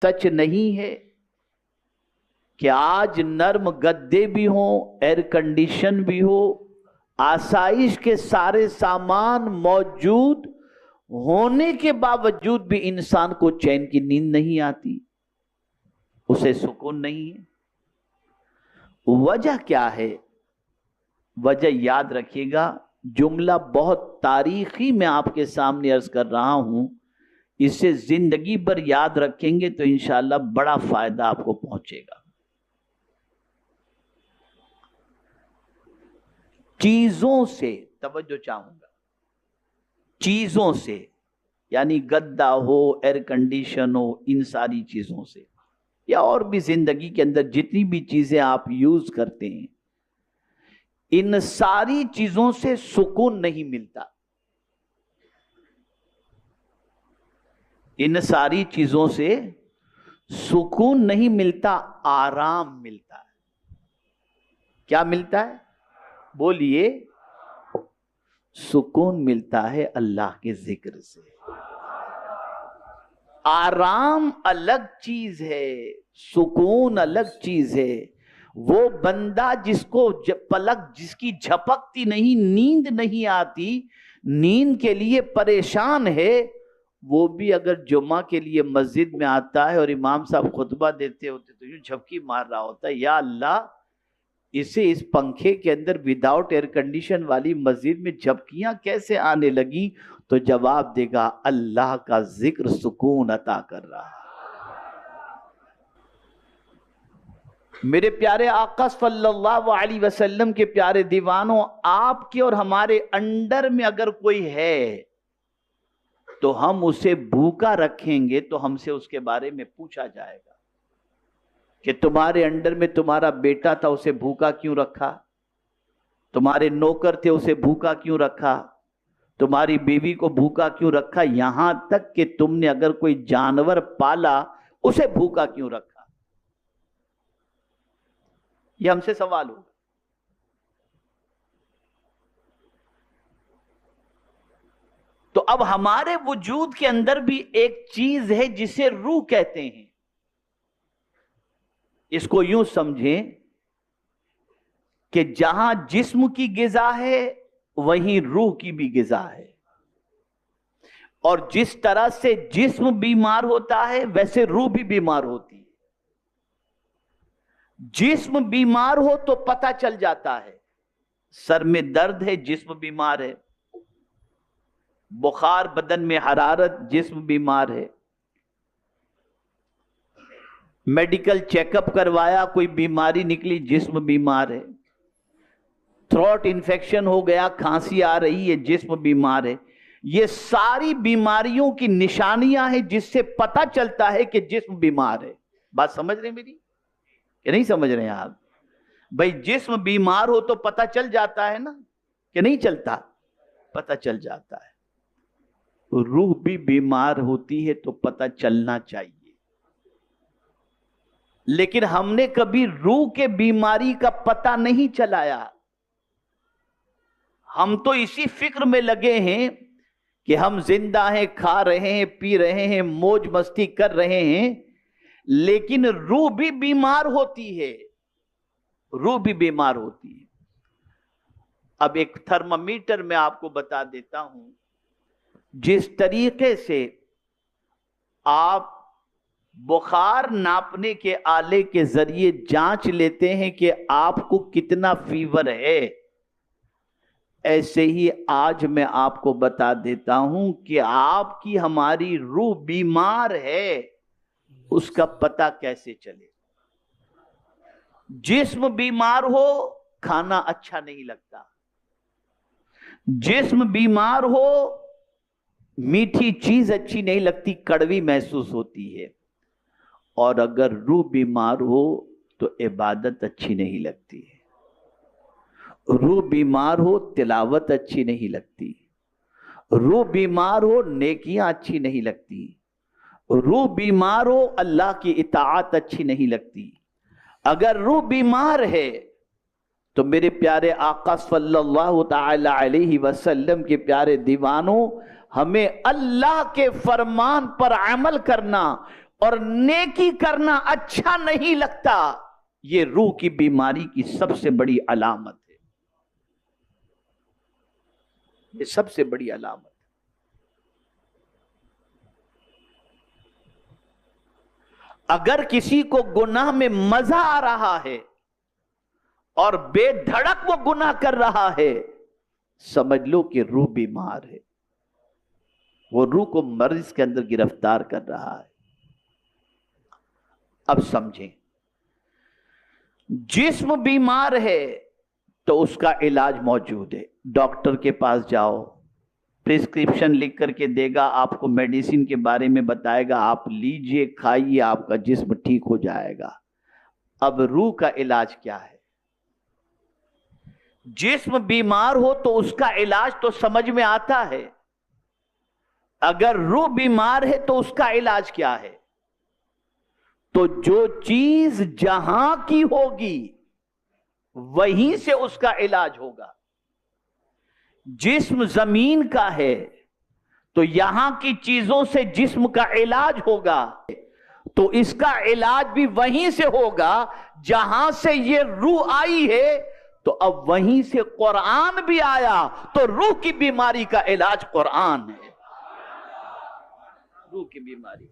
سچ نہیں ہے کہ آج نرم گدے بھی ہوں، ایئر کنڈیشن بھی ہو، آسائش کے سارے سامان موجود ہونے کے باوجود بھی انسان کو چین کی نیند نہیں آتی، اسے سکون نہیں ہے؟ وجہ کیا ہے؟ وجہ یاد رکھیے گا، جملہ بہت تاریخی میں آپ کے سامنے عرض کر رہا ہوں، اسے زندگی بھر یاد رکھیں گے تو انشاءاللہ بڑا فائدہ آپ کو پہنچے گا۔ چیزوں سے توجہ چاہوں گا، چیزوں سے یعنی گدا ہو، ایئر کنڈیشن ہو، ان ساری چیزوں سے یا اور بھی زندگی کے اندر جتنی بھی چیزیں آپ یوز کرتے ہیں، ان ساری چیزوں سے سکون نہیں ملتا، ان ساری چیزوں سے سکون نہیں ملتا، آرام ملتا ہے۔ کیا ملتا ہے؟ بولیے۔ سکون ملتا ہے اللہ کے ذکر سے۔ آرام الگ چیز ہے، سکون الگ چیز ہے۔ وہ بندہ جس کو پلک جس کی جھپکتی نہیں، نیند نہیں آتی، نیند کے لیے پریشان ہے، وہ بھی اگر جمعہ کے لیے مسجد میں آتا ہے اور امام صاحب خطبہ دیتے ہوتے تو یوں جھپکی مار رہا ہوتا ہے، یا اللہ اسے اس پنکھے کے اندر وداؤٹ ایئر کنڈیشن والی مسجد میں جھپکیاں کیسے آنے لگی؟ تو جواب دے گا اللہ کا ذکر سکون عطا کر رہا ہے۔ میرے پیارے آقا صلی اللہ علیہ وسلم کے پیارے دیوانوں، آپ کے اور ہمارے انڈر میں اگر کوئی ہے تو ہم اسے بھوکا رکھیں گے تو ہم سے اس کے بارے میں پوچھا جائے گا کہ تمہارے انڈر میں تمہارا بیٹا تھا، اسے بھوکا کیوں رکھا؟ تمہارے نوکر تھے، اسے بھوکا کیوں رکھا؟ تمہاری بیوی کو بھوکا کیوں رکھا؟ یہاں تک کہ تم نے اگر کوئی جانور پالا اسے بھوکا کیوں رکھا؟ یہ ہم سے سوال ہوگا۔ تو اب ہمارے وجود کے اندر بھی ایک چیز ہے جسے روح کہتے ہیں۔ اس کو یوں سمجھیں کہ جہاں جسم کی غذا ہے وہیں روح کی بھی غذا ہے، اور جس طرح سے جسم بیمار ہوتا ہے ویسے روح بھی بیمار ہوتی ہے۔ جسم بیمار ہو تو پتہ چل جاتا ہے، سر میں درد ہے جسم بیمار ہے، بخار بدن میں حرارت جسم بیمار ہے، میڈیکل چیک اپ کروایا کوئی بیماری نکلی جسم بیمار ہے، تھروٹ انفیکشن ہو گیا، کھانسی آ رہی ہے جسم بیمار ہے۔ یہ ساری بیماریوں کی نشانیاں ہیں جس سے پتہ چلتا ہے کہ جسم بیمار ہے۔ بات سمجھ رہے ہیں میری کہ نہیں سمجھ رہے ہیں آپ؟ بھئی جسم بیمار ہو تو پتہ چل جاتا ہے نا کہ نہیں چلتا؟ پتہ چل جاتا ہے۔ روح بھی بیمار ہوتی ہے تو پتہ چلنا چاہیے، لیکن ہم نے کبھی روح کے بیماری کا پتہ نہیں چلایا۔ ہم تو اسی فکر میں لگے ہیں کہ ہم زندہ ہیں، کھا رہے ہیں، پی رہے ہیں، موج مستی کر رہے ہیں، لیکن روح بھی بیمار ہوتی ہے، روح بھی بیمار ہوتی ہے۔ اب ایک تھرمامیٹر میں آپ کو بتا دیتا ہوں، جس طریقے سے آپ بخار ناپنے کے آلے کے ذریعے جانچ لیتے ہیں کہ آپ کو کتنا فیور ہے، ایسے ہی آج میں آپ کو بتا دیتا ہوں کہ آپ کی ہماری روح بیمار ہے، اس کا پتہ کیسے چلے؟ جسم بیمار ہو کھانا اچھا نہیں لگتا، جسم بیمار ہو میٹھی چیز اچھی نہیں لگتی، کڑوی محسوس ہوتی ہے، اور اگر روح بیمار ہو تو عبادت اچھی نہیں لگتی ہے، روح بیمار ہو تلاوت اچھی نہیں لگتی، روح بیمار ہو نیکیاں اچھی نہیں لگتی، روح بیمار ہو اللہ کی اطاعت اچھی نہیں لگتی۔ اگر روح بیمار ہے تو میرے پیارے آقا صلی اللہ تعالی علیہ وسلم کے پیارے دیوانوں، ہمیں اللہ کے فرمان پر عمل کرنا، और नेकी करना अच्छा नहीं लगता, ये रूह की बीमारी की सबसे बड़ी अलामत है। ये सबसे बड़ी अलामत। अगर किसी को गुनाह में मजा आ रहा है और बेधड़क वो गुनाह कर रहा है, समझ लो कि रूह बीमार है, वो रूह को मर्ज के अंदर गिरफ्तार कर रहा है। अब समझें, जिस्म बीमार है तो उसका इलाज मौजूद है। डॉक्टर के पास जाओ, प्रिस्क्रिप्शन लिख करके देगा, आपको मेडिसिन के बारे में बताएगा, आप लीजिए, खाइए, आपका जिस्म ठीक हो जाएगा। अब रूह का इलाज क्या है? जिस्म बीमार हो तो उसका इलाज तो समझ में आता है, अगर रूह बीमार है तो उसका इलाज क्या है? तो जो चीज जहां की होगी वहीं से उसका इलाज होगा। जिस्म जमीन का है तो यहां की चीजों से जिस्म का इलाज होगा, तो इसका इलाज भी वहीं से होगा जहां से ये रूह आई है। तो अब वहीं से कुरान भी आया, तो रूह की बीमारी का इलाज कुरान है। रूह की बीमारी,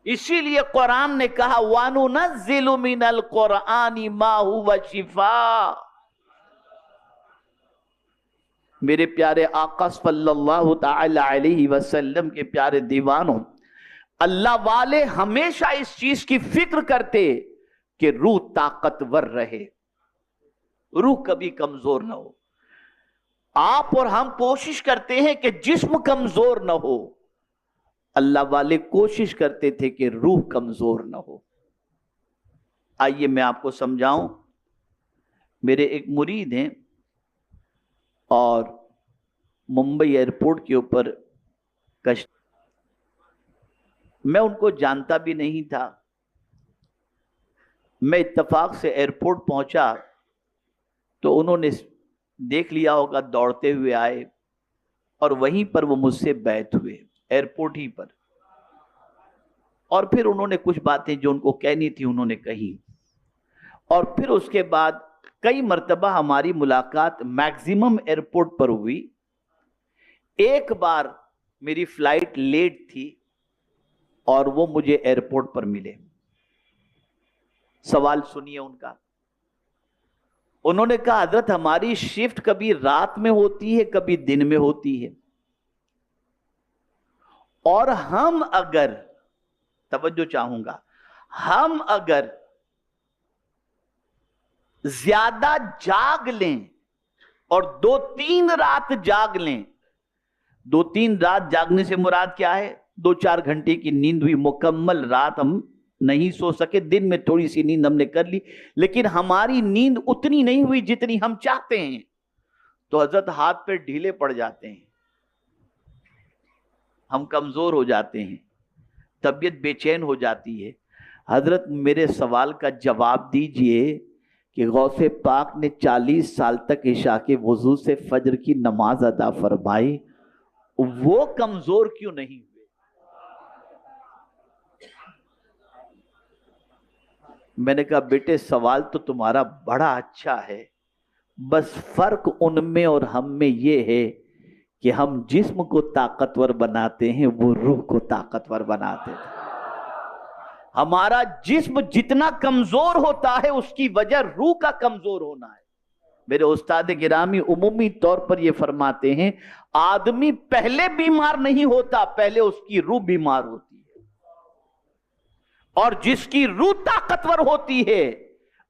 इसीलिए कुरान ने कहा वनुनज़्ज़िलु मिनल कुरआनी मा हुवा शिफा। मेरे प्यारे आका सल्लल्लाहु तआला अलैहि वसल्लम के प्यारे दीवानों, अल्लाह वाले हमेशा इस चीज की फिक्र करते कि रूह ताकतवर रहे, रूह कभी कमजोर ना हो। आप और हम कोशिश करते हैं कि जिस्म कमजोर ना हो, अल्लाह वाले कोशिश करते थे कि रूह कमजोर ना हो। आइए मैं आपको समझाऊं। मेरे एक मुरीद हैं और मुंबई एयरपोर्ट के ऊपर कश्ती, मैं उनको जानता भी नहीं था। मैं इत्तेफाक से एयरपोर्ट पहुंचा तो उन्होंने देख लिया होगा, दौड़ते हुए आए और वहीं पर वो मुझसे बैठ हुए, एयरपोर्ट ही पर। और फिर उन्होंने कुछ बातें जो उनको कहनी थी उन्होंने कही, और फिर उसके बाद कई मर्तबा हमारी मुलाकात मैक्सिमम एयरपोर्ट पर हुई। एक बार मेरी फ्लाइट लेट थी और वो मुझे एयरपोर्ट पर मिले। सवाल सुनिए उनका। उन्होंने कहा, हजरत हमारी शिफ्ट कभी रात में होती है, कभी दिन में होती है, और हम अगर, तवज्जो चाहूंगा, हम अगर ज्यादा जाग लें और 2-3 रात जाग लें, 2-3 रात जागने से मुराद क्या है? 2-4 घंटे की नींद हुई, मुकम्मल रात हम नहीं सो सके, दिन में थोड़ी सी नींद हमने कर ली, लेकिन हमारी नींद उतनी नहीं हुई जितनी हम चाहते हैं, तो हजरत हाथ पे ढीले पड़ जाते हैं, हम कमजोर हो जाते हैं, तबीयत बेचैन हो जाती है। हजरत मेरे सवाल का जवाब दीजिए कि गौसे पाक ने 40 साल तक इशा के वुजू से फजर की नमाज अदा फरमाई, वो कमजोर क्यों नहीं हुए? मैंने कहा, बेटे सवाल तो तुम्हारा बड़ा अच्छा है, बस फर्क उनमें और हम में ये है कि हम जिस्म को ताकतवर बनाते हैं, वो रूह को ताकतवर बनाते हैं। हमारा जिस्म जितना कमजोर होता है उसकी वजह रूह का कमजोर होना है। मेरे उस्ताद गिरामी उमूमी तौर पर यह फरमाते हैं, आदमी पहले बीमार नहीं होता, पहले उसकी रूह बीमार होती है, और जिसकी रूह ताकतवर होती है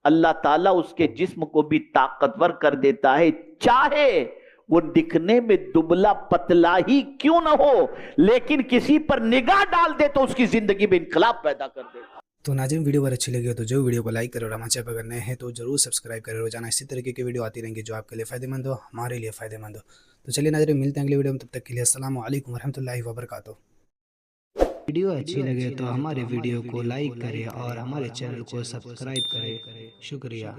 अल्लाह ताला उसके जिस्म को भी ताकतवर कर देता है, चाहे वो दिखने में दुबला पतला ही क्यों ना हो, लेकिन किसी पर निगाह डाल दे तो उसकी जिंदगी में इनकलाब पैदा कर दे। तो नाज़रीन, वीडियो अगर अच्छी लगी हो तो जो वीडियो को लाइक करें और हमारे चैनल पर अगर नए हैं तो जरूर सब्सक्राइब करें। रोजाना इसी तरीके की वीडियो आती रहेंगी जो आपके लिए फ़ायदेमंद हो, हमारे लिए फ़ायदेमंद हो। तो चलिए नाज़रीन, मिलते हैं अगले वीडियो में, तब तक के लिए अस्सलामु अलैकुम वरहमतुल्लाहि वबरकातुहू। वीडियो अच्छी लगे तो हमारे वीडियो को लाइक करें और हमारे चैनल को सब्सक्राइब करें। शुक्रिया।